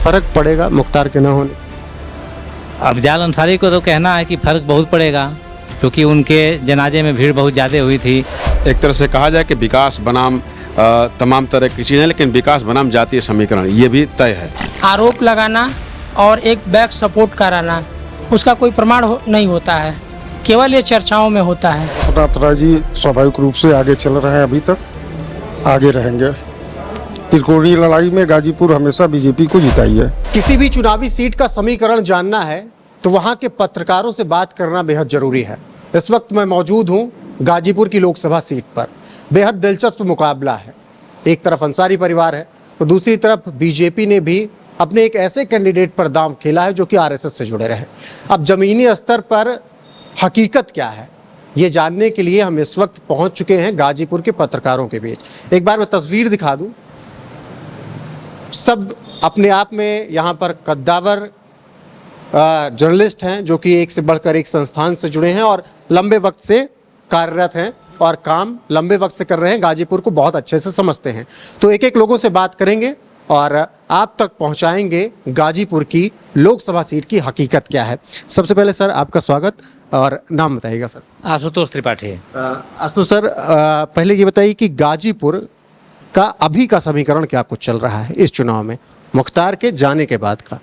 फ़र्क पड़ेगा मुख्तार के ना होने? अफजाल अंसारी को तो कहना है कि फ़र्क बहुत पड़ेगा, क्योंकि उनके जनाजे में भीड़ बहुत ज़्यादा हुई थी। एक तरह से कहा जाए कि विकास बनाम तमाम तरह की चीज़ें, लेकिन विकास बनाम जातीय समीकरण ये भी तय है। आरोप लगाना और एक बैक सपोर्ट कराना, उसका कोई प्रमाण नहीं होता है, केवल ये चर्चाओं में होता है। सदात राय जी स्वाभाविक रूप से आगे चल रहे हैं, अभी तक आगे रहेंगे। त्रिकोणीय लड़ाई में गाजीपुर हमेशा बीजेपी को जिताई है। किसी भी चुनावी सीट का समीकरण जानना है तो वहां के पत्रकारों से बात करना बेहद जरूरी है। इस वक्त मैं मौजूद हूं गाजीपुर की लोकसभा सीट पर। बेहद दिलचस्प मुकाबला है। एक तरफ अंसारी परिवार है तो दूसरी तरफ बीजेपी ने भी अपने एक ऐसे कैंडिडेट पर दांव खेला है जो कि आरएसएस से जुड़े रहे। अब जमीनी स्तर पर हकीकत क्या है ये जानने के लिए हम इस वक्त पहुंच चुके हैं गाजीपुर के पत्रकारों के बीच। एक बार मैं तस्वीर दिखा दूं। सब अपने आप में यहाँ पर कद्दावर जर्नलिस्ट हैं जो कि एक से बढ़कर एक संस्थान से जुड़े हैं और लंबे वक्त से कार्यरत हैं और काम लंबे वक्त से कर रहे हैं, गाजीपुर को बहुत अच्छे से समझते हैं। तो एक एक लोगों से बात करेंगे और आप तक पहुंचाएंगे गाजीपुर की लोकसभा सीट की हकीकत क्या है। सबसे पहले सर आपका स्वागत और नाम बताइएगा सर। आशुतोष त्रिपाठी। आशुतोष सर, पहले ये बताइए कि गाजीपुर का अभी का समीकरण क्या कुछ चल रहा है इस चुनाव में मुख्तार के जाने के बाद का?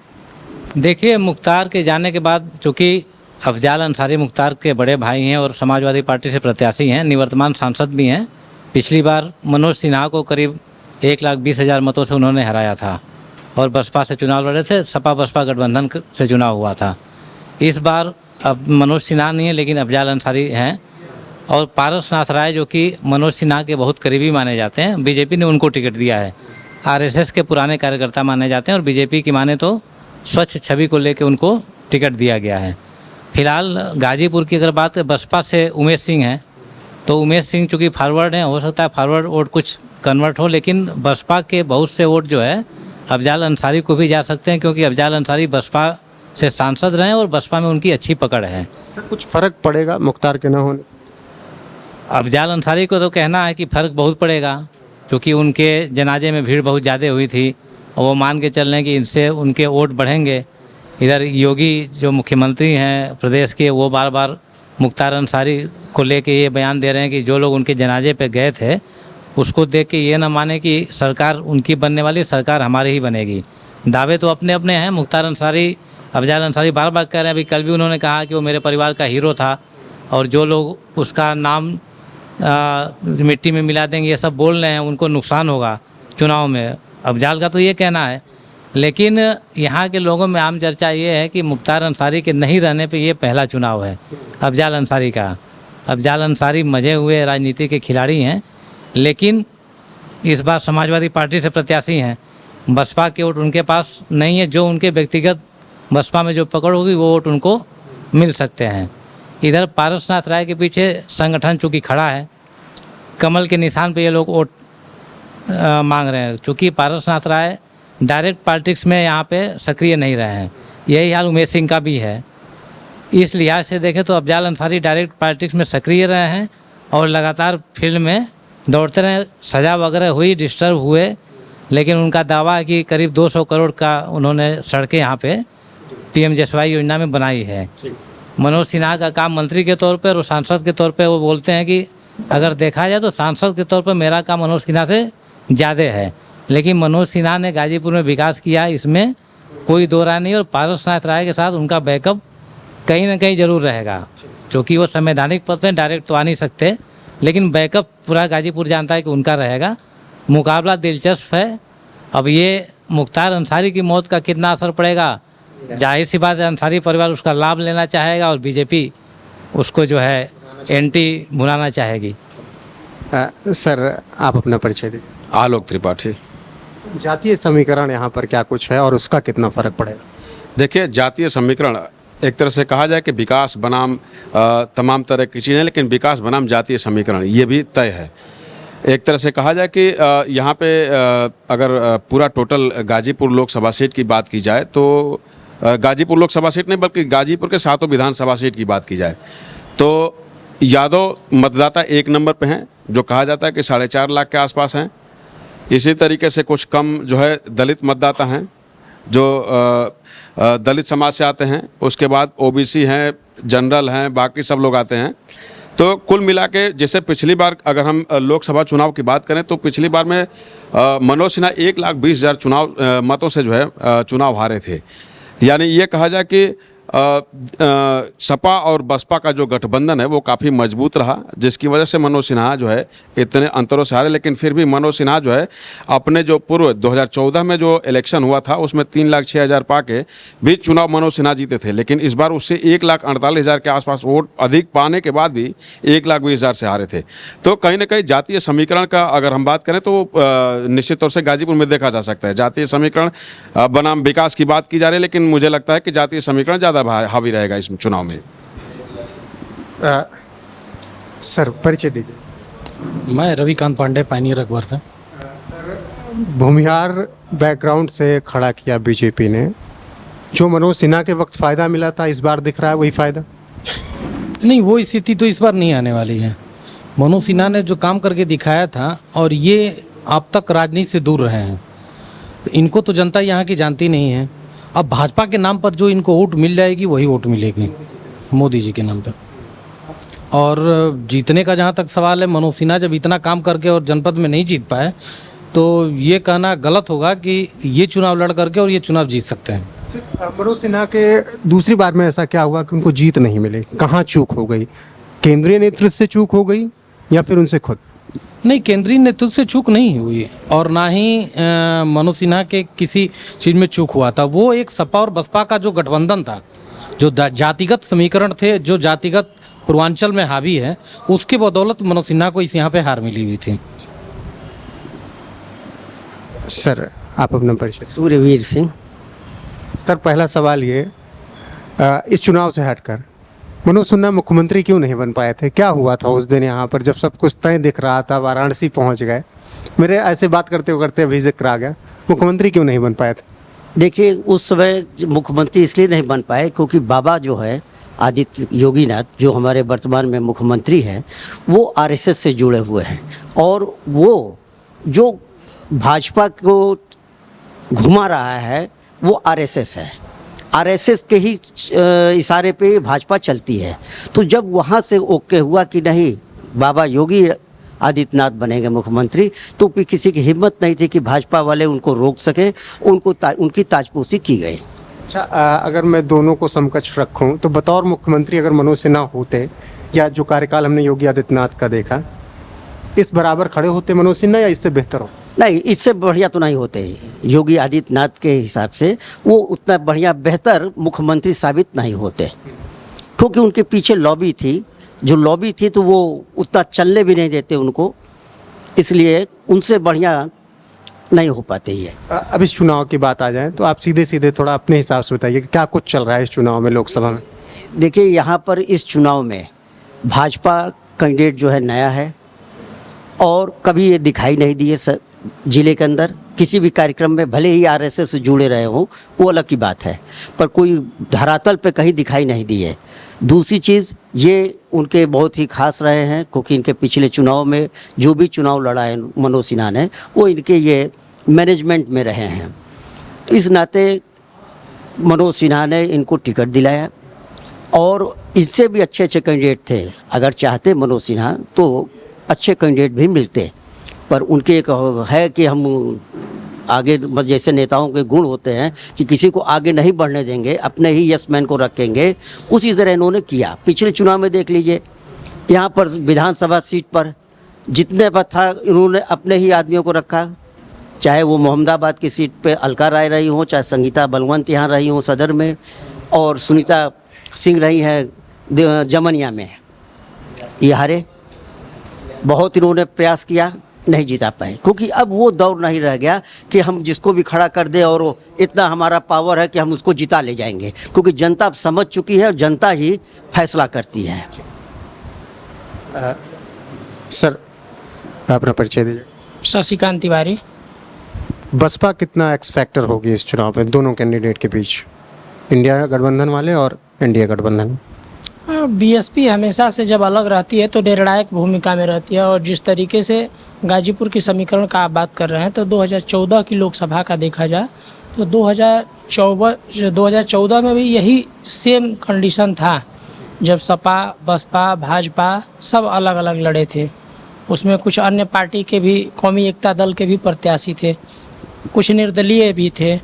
देखिए, मुख्तार के जाने के बाद, चूँकि अफजाल अंसारी मुख्तार के बड़े भाई हैं और समाजवादी पार्टी से प्रत्याशी हैं, निवर्तमान सांसद भी हैं। पिछली बार मनोज सिन्हा को करीब 1,20,000 मतों से उन्होंने हराया था और बसपा से चुनाव लड़े थे। सपा बसपा गठबंधन से चुनाव हुआ था। इस बार अब मनोज सिन्हा नहीं है लेकिन अफजाल अंसारी हैं और पारसनाथ राय जो कि मनोज सिन्हा के बहुत करीबी माने जाते हैं, बीजेपी ने उनको टिकट दिया है। आरएसएस के पुराने कार्यकर्ता माने जाते हैं और बीजेपी की माने तो स्वच्छ छवि को लेकर उनको टिकट दिया गया है। फिलहाल गाजीपुर की अगर बात बसपा से उमेश सिंह हैं तो उमेश सिंह चूँकि फॉरवर्ड हैं, हो सकता है फॉरवर्ड वोट कुछ कन्वर्ट हो, लेकिन बसपा के बहुत से वोट जो है अफजाल अंसारी को भी जा सकते हैं, क्योंकि अफजाल अंसारी बसपा से सांसद रहे और बसपा में उनकी अच्छी पकड़ है। सर कुछ फ़र्क पड़ेगा मुख्तार के ना होने? अफजाल अंसारी को तो कहना है कि फ़र्क बहुत पड़ेगा, क्योंकि उनके जनाजे में भीड़ बहुत ज़्यादा हुई थी और वो मान के चल रहे हैं कि इनसे उनके वोट बढ़ेंगे। इधर योगी जो मुख्यमंत्री हैं प्रदेश के, वो बार बार मुख्तार अंसारी को लेके ये बयान दे रहे हैं कि जो लोग उनके जनाजे पे गए थे उसको देख के ये ना माने कि सरकार उनकी बनने वाली, सरकार हमारी ही बनेगी। दावे तो अपने अपने हैं। मुख्तार अंसारी, अफजाल अंसारी बार बार कह रहे हैं, अभी कल भी उन्होंने कहा कि वो मेरे परिवार का हीरो था और जो लोग उसका नाम मिट्टी में मिला देंगे, ये सब बोल रहे हैं, उनको नुकसान होगा चुनाव में। अफजाल का तो ये कहना है, लेकिन यहाँ के लोगों में आम चर्चा ये है कि मुख्तार अंसारी के नहीं रहने पे ये पहला चुनाव है अफजाल अंसारी का। अफजाल अंसारी मजे हुए राजनीति के खिलाड़ी हैं, लेकिन इस बार समाजवादी पार्टी से प्रत्याशी हैं। बसपा के वोट उनके पास नहीं है। जो उनके व्यक्तिगत बसपा में जो पकड़ होगी वो वोट उनको मिल सकते हैं। इधर पारसनाथ राय के पीछे संगठन चूँकि खड़ा है, कमल के निशान पे ये लोग वोट मांग रहे हैं। चूँकि पारसनाथ राय डायरेक्ट पॉलिटिक्स में यहाँ पे सक्रिय नहीं रहे हैं, यही हाल उमेश सिंह का भी है। इस लिहाज से देखें तो अफजाल अंसारी डायरेक्ट पॉलिटिक्स में सक्रिय रहे हैं और लगातार फील्ड में दौड़ते रहे। सज़ा वगैरह हुई, डिस्टर्ब हुए, लेकिन उनका दावा है कि करीब 200 करोड़ का उन्होंने सड़कें यहाँ पे PM-JSY योजना में बनाई है। मनोज सिन्हा का काम मंत्री के तौर पर और सांसद के तौर पर वो बोलते हैं कि अगर देखा जाए तो सांसद के तौर पर मेरा काम मनोज सिन्हा से ज़्यादा है, लेकिन मनोज सिन्हा ने गाजीपुर में विकास किया, इसमें कोई दो राय नहीं। और पारसनाथ राय के साथ उनका बैकअप कहीं ना कहीं ज़रूर रहेगा, क्योंकि वो संवैधानिक पद पर डायरेक्ट तो आ नहीं सकते, लेकिन बैकअप पूरा गाजीपुर जानता है कि उनका रहेगा। मुकाबला दिलचस्प है। अब ये मुख्तार अंसारी की मौत का कितना असर पड़ेगा, जाहिर सी बात है अंसारी परिवार उसका लाभ लेना चाहेगा और बीजेपी उसको जो है एंटी बुलाना चाहेगी। सर आप अपना परिचय दें। आलोक त्रिपाठी। जातीय समीकरण यहाँ पर क्या कुछ है और उसका कितना फ़र्क पड़ेगा? देखिए, जातीय समीकरण एक तरह से कहा जाए कि विकास बनाम तमाम तरह की चीज़ें, लेकिन विकास बनाम जातीय समीकरण ये भी तय है। एक तरह से कहा जाए कि यहाँ पे अगर पूरा टोटल गाजीपुर लोकसभा सीट की बात की जाए तो गाजीपुर लोकसभा सीट नहीं बल्कि गाजीपुर के 7 विधानसभा सीट की बात की जाए तो यादव मतदाता 1 नंबर पे हैं, जो कहा जाता है कि 4.5 लाख के आसपास हैं। इसी तरीके से कुछ कम जो है दलित मतदाता हैं जो दलित समाज से आते हैं, उसके बाद ओबीसी हैं, जनरल हैं, बाकी सब लोग आते हैं। तो कुल मिला के जैसे पिछली बार अगर हम लोकसभा चुनाव की बात करें तो पिछली बार में मनोज सिन्हा 1,20,000 चुनाव मतों से जो है चुनाव हारे थे। यानी ये कहा जाए कि सपा और बसपा का जो गठबंधन है वो काफ़ी मजबूत रहा, जिसकी वजह से मनोज सिन्हा जो है इतने अंतरों से हारे। लेकिन फिर भी मनोज सिन्हा जो है अपने जो पूर्व 2014 में जो इलेक्शन हुआ था उसमें 3,06,000 पाके भी चुनाव मनोज सिन्हा जीते थे। लेकिन इस बार उससे 1,48,000 के आसपास वोट अधिक पाने के बाद भी 1,20,000 से हारे थे। तो कहीं ना कहीं जातीय समीकरण का अगर हम बात करें तो निश्चित तौर से गाजीपुर में देखा जा सकता है। जातीय समीकरण बनाम विकास की बात की जा रही है, लेकिन मुझे लगता है कि जातीय समीकरण ज़्यादा हावी रहेगा इस चुनाव में। सर परिचय दीजिए। मैं रविकांत पांडे, पायनियर अखबार से। भूमिहार बैकग्राउंड से खड़ा किया बीजेपी ने, जो मनोज सिन्हा के वक्त फ़ायदा मिला था इस बार दिख रहा है वही फ़ायदा? नहीं, वो स्थिति तो इस बार नहीं आने वाली है। मनोज सिन्हा ने जो काम करके दिखाया था और ये अब तक राजनीति से दूर रहे हैं, तो इनको तो जनता यहाँ की जानती नहीं है। अब भाजपा के नाम पर जो इनको वोट मिल जाएगी वही वोट मिलेगी मोदी जी के नाम पर। और जीतने का जहाँ तक सवाल है, मनोज सिन्हा जब इतना काम करके और जनपद में नहीं जीत पाए तो ये कहना गलत होगा कि ये चुनाव लड़ करके और ये चुनाव जीत सकते हैं। मनोज सिन्हा के दूसरी बार में ऐसा क्या हुआ कि उनको जीत नहीं मिली? कहाँ चूक हो गई? केंद्रीय नेतृत्व से चूक हो गई या फिर उनसे खुद? नहीं, केंद्रीय नेतृत्व से चूक नहीं हुई और ना ही मनोज सिन्हा के किसी चीज़ में चूक हुआ था। वो एक सपा और बसपा का जो गठबंधन था, जो जातिगत समीकरण थे, जो जातिगत पूर्वांचल में हावी है, उसके बदौलत मनोज सिन्हा को इस यहाँ पे हार मिली हुई थी। सर आप अपना परिचय। सूर्यवीर सिंह। सर पहला सवाल ये, इस चुनाव से हटकर मनोज सिन्हा मुख्यमंत्री क्यों नहीं बन पाए थे? क्या हुआ था उस दिन यहाँ पर जब सब कुछ तय दिख रहा था, वाराणसी पहुँच गए? मेरे ऐसे बात करते करते अभी जिक्र आ गया, मुख्यमंत्री क्यों नहीं बन पाए थे? देखिए, उस समय मुख्यमंत्री इसलिए नहीं बन पाए क्योंकि बाबा जो है आदित्य योगीनाथ, जो हमारे वर्तमान में मुख्यमंत्री हैं, वो आरएसएस से जुड़े हुए हैं और वो जो भाजपा को घुमा रहा है वो आरएसएस है। आरएसएस के ही इशारे पे भाजपा चलती है। तो जब वहाँ से ओके हुआ कि नहीं बाबा योगी आदित्यनाथ बनेंगे मुख्यमंत्री, तो फिर किसी की हिम्मत नहीं थी कि भाजपा वाले उनको रोक सके, उनकी ताजपोशी की गई। अच्छा, अगर मैं दोनों को समकक्ष रखूं तो बतौर मुख्यमंत्री अगर मनोज सिन्हा होते या जो कार्यकाल हमने योगी आदित्यनाथ का देखा, इस बराबर खड़े होते मनोज सिन्हा या इससे बेहतर हो? नहीं, इससे बढ़िया तो नहीं होते। योगी आदित्यनाथ के हिसाब से वो उतना बढ़िया बेहतर मुख्यमंत्री साबित नहीं होते क्योंकि उनके पीछे लॉबी थी। जो लॉबी थी तो वो उतना चलने भी नहीं देते उनको, इसलिए उनसे बढ़िया नहीं हो पाते ही है। अब इस चुनाव की बात आ जाए तो आप सीधे सीधे थोड़ा अपने हिसाब से बताइए कि क्या कुछ चल रहा है इस चुनाव में, लोकसभा में? देखिए, यहाँ पर इस चुनाव में भाजपा कैंडिडेट जो है नया है और कभी ये दिखाई नहीं दिए जिले के अंदर किसी भी कार्यक्रम में, भले ही आरएसएस से जुड़े रहे हों वो अलग की बात है, पर कोई धरातल पे कहीं दिखाई नहीं दी है। दूसरी चीज़, ये उनके बहुत ही खास रहे हैं क्योंकि इनके पिछले चुनाव में जो भी चुनाव लड़ा है मनोज सिन्हा ने, वो इनके ये मैनेजमेंट में रहे हैं। तो इस नाते मनोज सिन्हा ने इनको टिकट दिलाया और इससे भी अच्छे अच्छे कैंडिडेट थे। अगर चाहते मनोज सिन्हा तो अच्छे कैंडिडेट भी मिलते, पर उनके एक है कि हम आगे, जैसे नेताओं के गुण होते हैं कि किसी को आगे नहीं बढ़ने देंगे, अपने ही यस मैन को रखेंगे, उसी तरह इन्होंने किया। पिछले चुनाव में देख लीजिए, यहाँ पर विधानसभा सीट पर जितने पर था इन्होंने अपने ही आदमियों को रखा, चाहे वो मोहम्मदाबाद की सीट पे अलका राय रही हो, चाहे संगीता बलवंत यहाँ रही हो सदर में, और सुनीता सिंह रही है जमनिया में। ये हारे। बहुत इन्होंने प्रयास किया, नहीं जीता पाए क्योंकि अब वो दौर नहीं रह गया कि हम जिसको भी खड़ा कर दे और इतना हमारा पावर है कि हम उसको जिता ले जाएंगे, क्योंकि जनता समझ चुकी है और जनता ही फैसला करती है। सर अपना परिचय दीजिए। शशिकांत तिवारी। बसपा कितना एक्स फैक्टर होगी इस चुनाव में दोनों कैंडिडेट के बीच, इंडिया गठबंधन वाले और एनडीए गठबंधन? बीएसपी हमेशा से जब अलग रहती है तो निर्णायक भूमिका में रहती है और जिस तरीके से गाजीपुर की समीकरण का आप बात कर रहे हैं तो 2014 की लोकसभा का देखा जाए तो 2014 में भी यही सेम कंडीशन था, जब सपा बसपा भाजपा सब अलग अलग लड़े थे। उसमें कुछ अन्य पार्टी के भी, कौमी एकता दल के भी प्रत्याशी थे, कुछ निर्दलीय भी थे,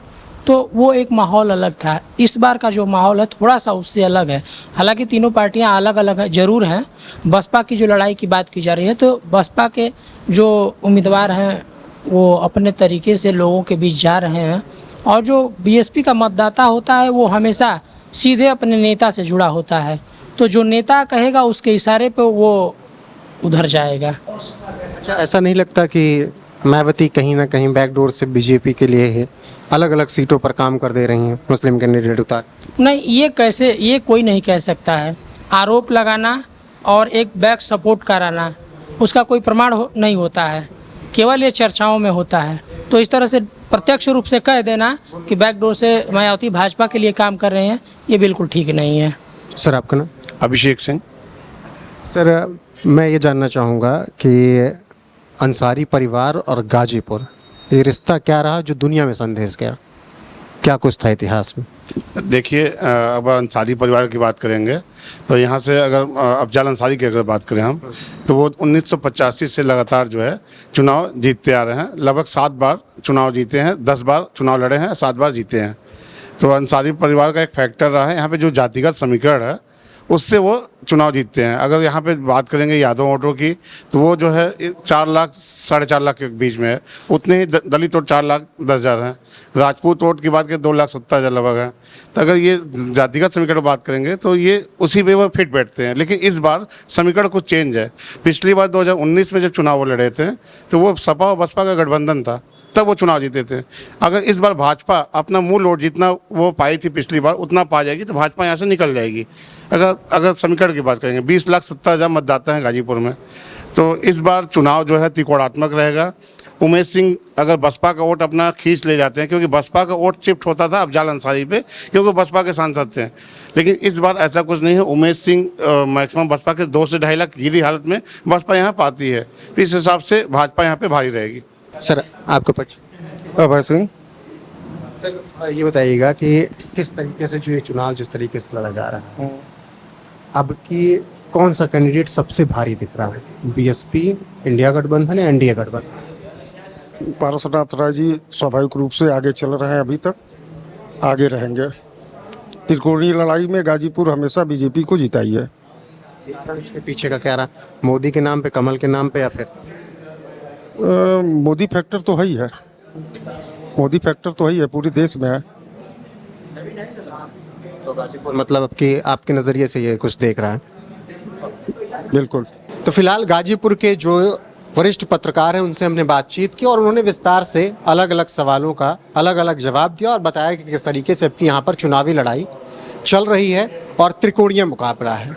तो वो एक माहौल अलग था। इस बार का जो माहौल है थोड़ा सा उससे अलग है। हालांकि तीनों पार्टियां अलग अलग ज़रूर हैं। बसपा की जो लड़ाई की बात की जा रही है, तो बसपा के जो उम्मीदवार हैं वो अपने तरीके से लोगों के बीच जा रहे हैं, और जो बीएसपी का मतदाता होता है वो हमेशा सीधे अपने नेता से जुड़ा होता है, तो जो नेता कहेगा उसके इशारे पे वो उधर जाएगा। अच्छा, ऐसा नहीं लगता कि मायावती कहीं ना कहीं बैकडोर से बीजेपी के लिए ही अलग अलग सीटों पर काम कर दे रही हैं, मुस्लिम कैंडिडेट उतार? नहीं, ये कोई नहीं कह सकता है। आरोप लगाना और एक बैक सपोर्ट कराना, उसका कोई प्रमाण नहीं होता है, केवल ये चर्चाओं में होता है। तो इस तरह से प्रत्यक्ष रूप से कह देना कि बैकडोर से मायावती भाजपा के लिए काम कर रहे हैं, ये बिल्कुल ठीक नहीं है। सर, आपका नाम? अभिषेक सिंह। सर, मैं ये जानना चाहूँगा कि अंसारी परिवार और गाजीपुर, ये रिश्ता क्या रहा जो दुनिया में संदेश गया? क्या कुछ था इतिहास में? देखिए, अब अंसारी परिवार की बात करेंगे तो यहाँ से अगर अफजाल अंसारी की अगर बात करें हम, तो वो 1985 से लगातार जो है चुनाव जीतते आ रहे हैं। लगभग 7 बार चुनाव जीते हैं, 10 बार चुनाव लड़े हैं, 7 बार जीते हैं। तो अंसारी परिवार का एक फैक्टर रहा है यहाँ पे, जो जातिगत समीकरण है उससे वो चुनाव जीतते हैं। अगर यहाँ पे बात करेंगे यादव वोटों की, तो वो जो है 4 लाख 4.5 लाख के बीच में है। उतने ही दलित वोट 4,10,000 हैं। राजपूत वोट की बात करें 2,70,000 लगभग है। तो अगर ये जातिगत समीकरण बात करेंगे तो ये उसी में वो फिट बैठते हैं। लेकिन इस बार समीकरण कुछ चेंज है। पिछली बार 2019 में जब चुनाव वो लड़े थे तो वो सपा और बसपा का गठबंधन था, तब वो चुनाव जीते थे। अगर इस बार भाजपा अपना मूल वोट जितना वो पाई थी पिछली बार उतना पा जाएगी तो भाजपा यहाँ से निकल जाएगी। अगर समीकरण की बात करेंगे, 20,70,000 मतदाता हैं गाजीपुर में, तो इस बार चुनाव जो है त्रिकोणात्मक रहेगा। उमेश सिंह अगर बसपा का वोट अपना खींच ले जाते हैं, क्योंकि बसपा का वोट शिफ्ट होता था अफजाल अंसारी पे, क्योंकि बसपा के सांसद थे। लेकिन इस बार ऐसा कुछ नहीं है। उमेश सिंह मैक्सिमम बसपा के 2 से 2.5 लाख गिरी हालत में बसपा यहाँ पाती है, तो इस हिसाब से भाजपा यहाँ पे भारी रहेगी। सर, आपका पक्ष? अभय सिंह। सर, ये बताइएगा कि किस तरीके से जो ये चुनाव जिस तरीके से लड़ा जा रहा है, अब की कौन सा कैंडिडेट सबसे भारी दिख रहा है? बीएसपी, इंडिया गठबंधन या एनडीए गठबंधन? पारसनाथ राय जी स्वाभाविक रूप से आगे चल रहे हैं, अभी तक आगे रहेंगे। त्रिकोणीय लड़ाई में गाजीपुर हमेशा बीजेपी को जिताई है। इसके पीछे का क्या रहा? मोदी के नाम पे, कमल के नाम पे, या फिर मोदी फैक्टर तो है ही है। मोदी फैक्टर तो है ही है, पूरे देश में है। तो गाजीपुर मतलब आपके नज़रिए से ये कुछ देख रहा है? बिल्कुल। तो फिलहाल गाजीपुर के जो वरिष्ठ पत्रकार हैं उनसे हमने बातचीत की और उन्होंने विस्तार से अलग अलग सवालों का अलग अलग जवाब दिया और बताया कि किस तरीके से अब यहाँ पर चुनावी लड़ाई चल रही है और त्रिकोणीय मुकाबला है।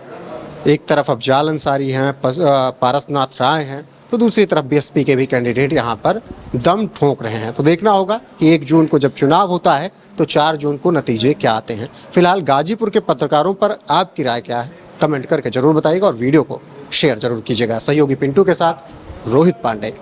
एक तरफ अफजाल अंसारी हैं, पारसनाथ राय हैं, तो दूसरी तरफ बीएसपी के भी कैंडिडेट यहाँ पर दम ठोंक रहे हैं। तो देखना होगा कि 1 जून को जब चुनाव होता है तो 4 जून को नतीजे क्या आते हैं। फिलहाल गाजीपुर के पत्रकारों पर आपकी राय क्या है, कमेंट करके जरूर बताइएगा और वीडियो को शेयर जरूर कीजिएगा। सहयोगी पिंटू के साथ रोहित पांडे।